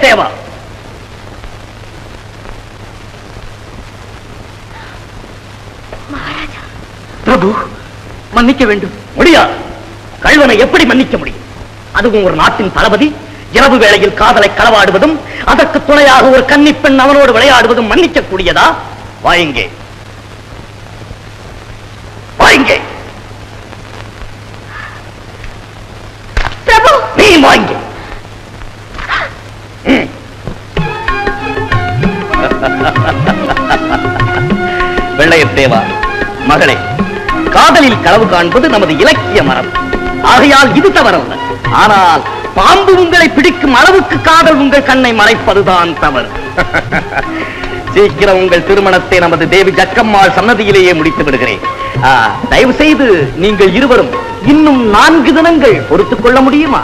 வளையத்தேவா, பிரபு மன்னிக்க வேண்டும். முடியாது. கள்வனை எப்படி மன்னிக்க முடியும்? அதுவும் ஒரு நாட்டின் தளபதி இரவு வேளையில் காதலை களவாடுவதும் அதற்கு துணையாக ஒரு கன்னிப்பெண் அவனோடு விளையாடுவதும் மன்னிக்க கூடியதா? வாயுங்கே, வாயுங்கே. பிரபு, நீ வாங்க. வெள்ளையத்தேவா, மகளே, காதலில் களவு காண்பது நமது இலக்கிய மரபு. ஆகையால் இது தவறல்ல. ஆனால் பாம்பு உங்களை பிடிக்கும் அளவுக்கு காதல் உங்கள் கண்ணை மறைப்பதுதான் தவறு. சீக்கிரம் உங்கள் திருமணத்தை நமது தேவி ஜக்கம்மாள் சன்னதியிலேயே முடித்து விடுகிறேன். தயவு செய்து நீங்கள் இருவரும் இன்னும் 4 தினங்கள் பொறுத்துக் கொள்ள முடியுமா?